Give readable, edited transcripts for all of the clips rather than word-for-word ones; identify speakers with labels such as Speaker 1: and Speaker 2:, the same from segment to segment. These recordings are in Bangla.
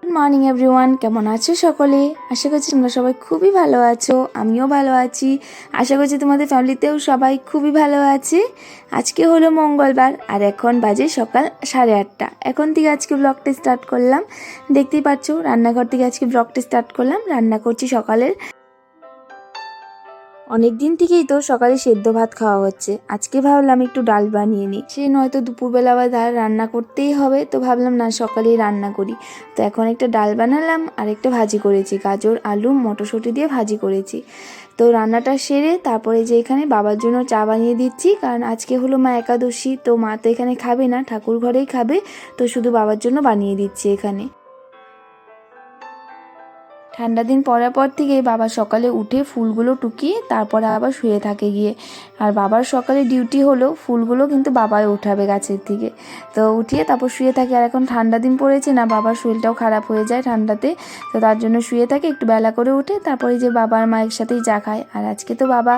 Speaker 1: গুড মর্নিং এভরিওয়ান, কেমন আছো সকলে? আশা করছি তোমরা সবাই খুবই ভালো আছো, আমিও ভালো আছি। আশা করছি তোমাদের ফ্যামিলিতেও সবাই খুবই ভালো আছে। আজকে হলো মঙ্গলবার আর এখন বাজে সকাল 8:30। এখন থেকে আজকে ব্লগটা স্টার্ট করলাম। দেখতেই পাচ্ছ রান্নাঘর থেকে আজকে ব্লগটা স্টার্ট করলাম। রান্না করছি সকালের। অনেক দিন থেকেই তো সকালে সেদ্ধ ভাত খাওয়া হচ্ছে, আজকে ভাবলাম একটু ডাল বানিয়ে নিই। সে নয়তো দুপুরবেলা বা ডাল রান্না করতেই হবে, তো ভাবলাম না সকালেই রান্না করি। তো এখন একটা ডাল বানালাম আর একটা ভাজি করেছি, গাজর আলু মটরশুঁটি দিয়ে ভাজি করেছি। তো রান্নাটা সেরে তারপরে যে এখানে বাবার জন্য চা বানিয়ে দিচ্ছি, কারণ আজকে হলো মা একাদশী। তো মা তো এখানে খাবে না, ঠাকুর ঘরেই খাবে, তো শুধু বাবার জন্য বানিয়ে দিচ্ছি এখানে। ঠান্ডা দিন পড়ার পর থেকে বাবা সকালে উঠে ফুলগুলো টুকিয়ে তারপরে আবার শুয়ে থাকে গিয়ে। আর বাবার সকালে ডিউটি হলো ফুলগুলো কিন্তু বাবাই উঠাবে গাছের থেকে, তো উঠিয়ে তারপর শুয়ে থাকে। আর এখন ঠান্ডা দিন পড়েছে না, বাবার শরীরটাও খারাপ হয়ে যায় ঠান্ডাতে, তো তার জন্য শুয়ে থাকে। একটু বেলা করে উঠে তারপরে যে বাবার মায়ের সাথেই চা খায়। আর আজকে তো বাবা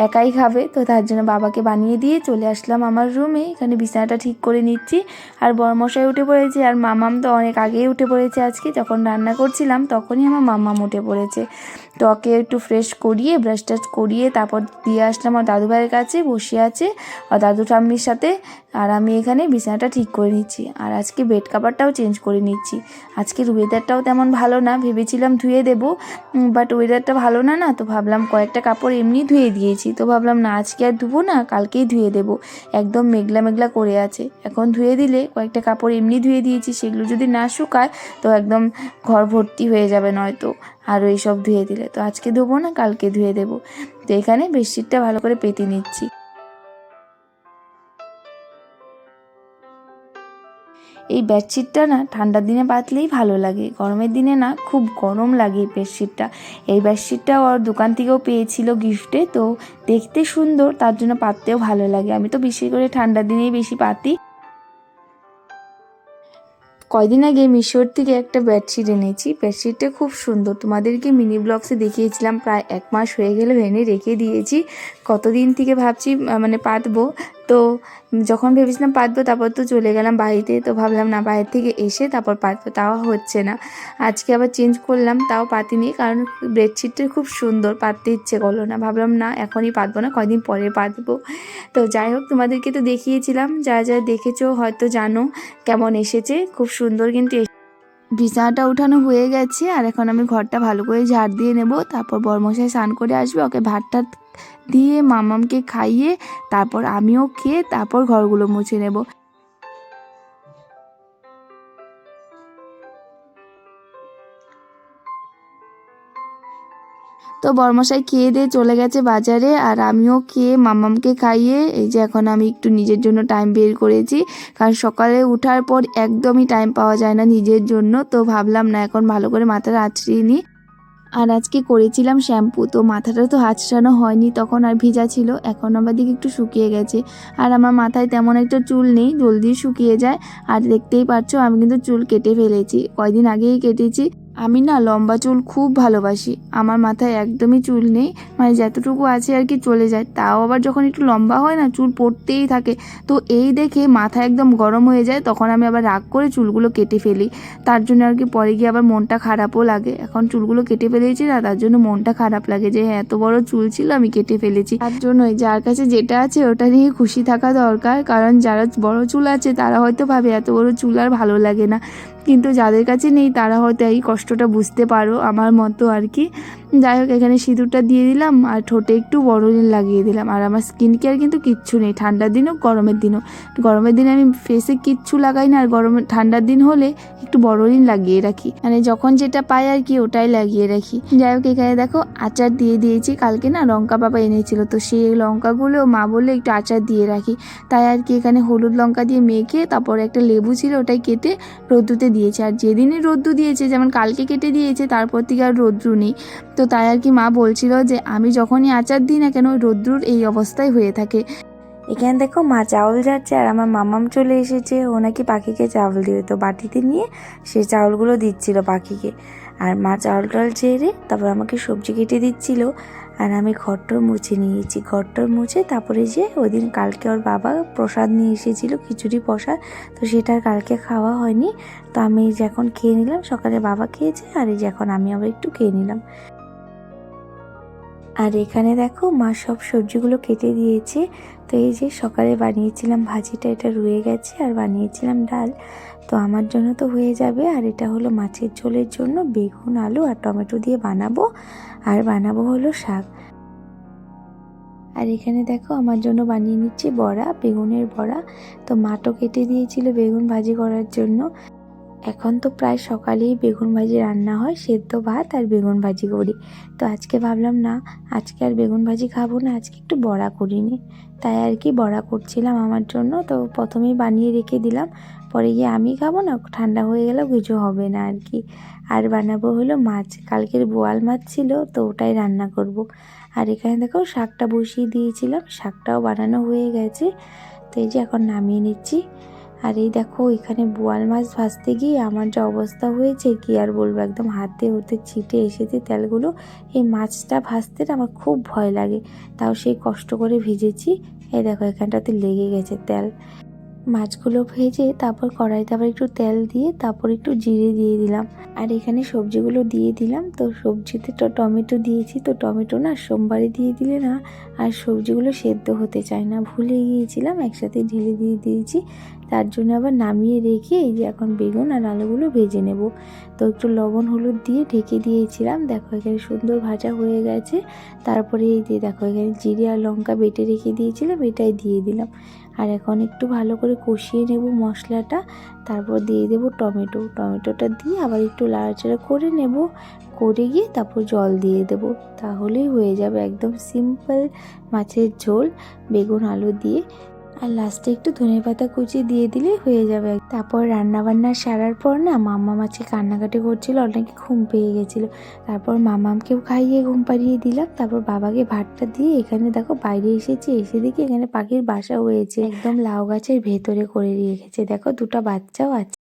Speaker 1: একাই খাবে, তো তার জন্য বাবাকে বানিয়ে দিয়ে চলে আসলাম আমার রুমে। এখানে বিছানাটা ঠিক করে নিচ্ছি। আর বড়মশাই উঠে পড়েছে, আর মামাম তো অনেক আগেই উঠে পড়েছে। আজকে যখন রান্না করছিলাম তখনই আমার মামাম উঠে পড়েছে। তো ওকে একটু ফ্রেশ করিয়ে ব্রাশ টাশ করিয়ে তারপর দিয়ে আসলাম আমার দাদু ভাইয়ের কাছে, বসে আছে আর দাদু ঠাম্মির সাথে। আর আমি এখানে বিছানাটা ঠিক করে নিচ্ছি, আর আজকে বেড কাভারটাও চেঞ্জ করে নিচ্ছি। আজকের ওয়েদারটাও তেমন ভালো না, ভেবেছিলাম ধুয়ে দেবো, বাট ওয়েদারটা ভালো না, তো ভাবলাম কয়েকটা কাপড় এমনি ধুয়ে দিয়েছি, তো ভাবলাম না আজকে আর ধুবো না, কালকেই ধুয়ে দেবো। একদম মেঘলা মেঘলা করে আছে, এখন ধুয়ে দিলে কয়েকটা কাপড় এমনি ধুয়ে দিয়েছি, সেগুলো যদি না শুকায় তো একদম ঘর ভর্তি হয়ে যাবে নয়তো, আর ওই সব ধুয়ে দিলে। তো আজকে ধুবো না, কালকে ধুয়ে দেবো। তো এখানে বেডশিটটা ভালো করে পেতে নিচ্ছি। এই বেডশিটটা না ঠান্ডার দিনে পাতলেই ভালো লাগে, গরমের দিনে না খুব গরম লাগে এই বেডশিটটা। এই বেডশিটটা ওর দোকান থেকেও পেয়েছিল গিফটে, তো দেখতে সুন্দর, তার জন্য পাততেও ভালো লাগে। আমি তো বেশি করে ঠান্ডার দিনেই বেশি পাতি। কয়দিন আগে মিশোর থেকে একটা বেডশিট এনেছি, বেডশিটটা খুব সুন্দর, তোমাদেরকে মিনি ব্লগসে দেখিয়েছিলাম। প্রায় 1 মাস হয়ে গেল এনে রেখে দিয়েছি। কতদিন থেকে ভাবছি মানে পাতবো, তো যখন ভেবেছিলাম পাতবো তারপর তো চলে গেলাম বাড়িতে, তো ভাবলাম না বাইরে থেকে এসে তারপর পাতবো, তাও হচ্ছে না। আজকে আবার চেঞ্জ করলাম, তাও পাতিনি, কারণ বেডশিটটা খুব সুন্দর, পাততে ইচ্ছে করলো না। ভাবলাম না এখনই পাতবো না, কয়দিন পরে পাতবো। তো যাই হোক, তোমাদেরকে তো দেখিয়েছিলাম, যারা যারা দেখেছো হয়তো জানো কেমন এসেছে, খুব সুন্দর কিন্তু। বিছানাটা উঠানো হয়ে গেছে, আর এখন আমি ঘরটা ভালো করে ঝাড় দিয়ে নেব। তারপর বরমশাই স্নান করে আসবে, ওকে ভাতটা দিয়ে মামামকে খাইয়ে তারপর আমিও খেয়ে তারপর ঘরগুলো মুছে নেব। তো বরমশাই খেয়ে দিয়ে চলে গেছে বাজারে, আর আমিও খেয়ে মামামকে খাইয়ে এই যে এখন আমি একটু নিজের জন্য টাইম বের করেছি, কারণ সকালে ওঠার পর একদমই টাইম পাওয়া যায় না নিজের জন্য। তো ভাবলাম না এখন ভালো করে মাথাটা আঁচড়িয়ে নিই। আর আজকে করেছিলাম শ্যাম্পু, তো মাথাটা তো আঁচড়ানো হয়নি তখন, আর ভিজা ছিল, এখন আমার দিকে একটু শুকিয়ে গেছে। আর আমার মাথায় তেমন একটা চুল নেই, জলদি শুকিয়ে যায়। আর দেখতেই পাচ্ছ আমি কিন্তু চুল কেটে ফেলেছি, কয়দিন আগেই কেটেছি। আমি না লম্বা চুল খুব ভালোবাসি, আমার মাথায় একদমই চুল নেই, মানে যতটুকু আছে আর কি চলে যায়। তাও আবার যখন একটু লম্বা হয় না চুল পড়তেই থাকে, তো এই দেখে মাথা একদম গরম হয়ে যায়, তখন আমি আবার রাগ করে চুলগুলো কেটে ফেলি। তার জন্য আর কি পরে গিয়ে আবার মনটা খারাপও লাগে। এখন চুলগুলো কেটে ফেলেছি না, তার জন্য মনটা খারাপ লাগে যে এত বড় চুল ছিল আমি কেটে ফেলেছি। তার জন্যই যার কাছে যেটা আছে ওটা নিয়ে খুশি থাকা দরকার, কারণ যারা বড় চুল আছে তারা হয়তো ভাবে এত বড় চুল আর ভালো লাগে না, কিন্তু যাদের কাছে নেই তারা হয়তো এই কষ্টটা বুঝতে পারো আমার মতো আর কি। যাই হোক, এখানে সিঁদুরটা দিয়ে দিলাম আর ঠোঁটে একটু বড়দিন লাগিয়ে দিলাম। আর আমার স্কিন কেয়ার কিন্তু কিচ্ছু নেই, ঠান্ডার দিনও গরমের দিনও। গরমের দিনে আমি ফেসে কিচ্ছু লাগাই না, আর ঠান্ডার দিন হলে একটু বড়দিন লাগিয়ে রাখি, মানে যখন যেটা পাই আর কি ওটাই লাগিয়ে রাখি। যাই হোক, এখানে দেখো আচার দিয়ে দিয়েছি, কালকে না লঙ্কা বাবা এনেছিল, তো সেই লঙ্কাগুলো মা বললে একটু আচার দিয়ে রাখি, তাই আর কি এখানে হলুদ লঙ্কা দিয়ে মেখে তারপর একটা লেবু ছিল ওটাই কেটে রোদ্দুতে দিয়েছে। আর যেদিনই রোদ্দু দিয়েছে, যেমন কালকে কেটে দিয়েছে, তারপর থেকে আর রোদ্দু নেই। তো তাই আর কি মা বলছিল যে আমি যখনই আচার দিই না কেন রোদ্দুর এই অবস্থায় হয়ে থাকে। এখানে দেখো মা চাউল যাচ্ছে, আর আমার মামাম চলে এসেছে, ও নাকি পাখিকে চাউল দিয়ে, তো বাটিতে নিয়ে সে চাউলগুলো দিচ্ছিল পাখিকে। আর মা চাউল টাউল ছেড়ে তারপর আমাকে সবজি কেটে দিচ্ছিল। আর আমি ঘরটর মুছে নিয়েছি। ঘরটর মুছে তারপরে যে ওই দিন কালকে ওর বাবা প্রসাদ নিয়ে এসেছিলো, খিচুড়ি প্রসাদ, তো সেটা আর কালকে খাওয়া হয়নি। তো আমি এই যে এখন খেয়ে নিলাম, সকালে বাবা খেয়েছে আর এই যে এখন আমি আবার একটু খেয়ে নিলাম। আর এখানে দেখো মা সব সবজিগুলো কেটে দিয়েছে। তো এই যে সকালে বানিয়েছিলাম ভাজিটা, এটা রয়ে গেছে, আর বানিয়েছিলাম ডাল, তো আমার জন্য তো হয়ে যাবে। আর এটা হলো মাছের ঝোলের জন্য বেগুন আলু আর টমেটো দিয়ে বানাবো, আর বানাবো হলো শাক। আর এখানে দেখো আমার জন্য বানিয়ে নিচ্ছি বড়া, বেগুনের বড়া। তো মাটো কেটে দিয়েছিল বেগুন ভাজি করার জন্য। এখন তো প্রায় সকালেই বেগুন ভাজি রান্না হয়, সেদ্ধ ভাত আর বেগুন ভাজি করি। তো আজকে ভাবলাম না, আজকে আর বেগুন ভাজি খাবো না, আজকে একটু বড়া করিনি, তাই আর কি বড়া করছিলাম আমার জন্য। তো প্রথমেই বানিয়ে রেখে দিলাম, পরে গিয়ে আমি খাবো না, ঠান্ডা হয়ে গেলেও কিছু হবে না আর কি। আর বানাবো হলো মাছ, কালকের বোয়াল মাছ ছিল, তো ওটাই রান্না করব। আর এখানে দেখো শাকটা বসিয়ে দিয়েছিলাম, শাকটাও বানানো হয়ে গেছে। তো এই যে এখন নামিয়ে নিচ্ছি। আর এই দেখো এখানে বোয়াল মাছ ভাজতে গিয়ে আমার যা অবস্থা হয়েছে কি আর বলবো, একদম হাতে হতে ছিটে এসেছে তেলগুলো। এই মাছটা ভাজতে না আমার খুব ভয় লাগে, তাও সেই কষ্ট করে ভেজেছি। এই দেখো এখানটাতে লেগে গেছে তেল। মাছগুলো ভেজে তারপর কড়াইতে আবার একটু তেল দিয়ে তারপর একটু জিরে দিয়ে দিলাম, আর এখানে সবজিগুলো দিয়ে দিলাম। তো সবজিতে তো টমেটো দিয়েছি, তো টমেটো না সোমবারে দিয়ে দিলে না আর সবজিগুলো সেদ্ধ হতে চায় না, ভুলে গিয়েছিলাম, একসাথে ঢেলে দিয়ে দিয়েছি। তার জন্য আবার নামিয়ে রেখে এই যে এখন বেগুন আর আলুগুলো ভেজে নেব। তো একটু লবণ হলুদ দিয়ে ঢেকে দিয়েছিলাম, দেখো এখানে সুন্দর ভাজা হয়ে গেছে। তারপরে এই যে দেখো এখানে জিরে আর লঙ্কা বেটে রেখে দিয়েছিলাম, এটাই দিয়ে দিলাম। আর এখন একটু ভালো করে কষিয়ে নেব মশলাটা, তারপর দিয়ে দেব টমেটোটা দিয়ে আবার একটু লাড়াচাড়া করে নেব, করে গিয়ে তারপর জল দিয়ে দেব, তাহলেই হয়ে যাবে একদম সিম্পল মাছের ঝোল বেগুন আলু দিয়ে। আর লাস্টে একটু ধনেপাতা কুচি দিয়ে দিলে হয়ে যাবে। তারপর রান্নাবান্না সারার পর না মাম্মাম আজকে কান্নাকাটি করছিল, অনেকে ঘুম পেয়ে গেছিলো। তারপর মাম্মামকেও খাইয়ে ঘুম পাড়িয়ে দিলাম, তারপর বাবাকে ভাতটা দিয়ে এখানে দেখো বাইরে এসেছি, এসে দেখি এখানে পাখির বাসা হয়েছে, একদম লাউ গাছের ভেতরে করে রেখেছে, দেখো দুটো বাচ্চাও আছে।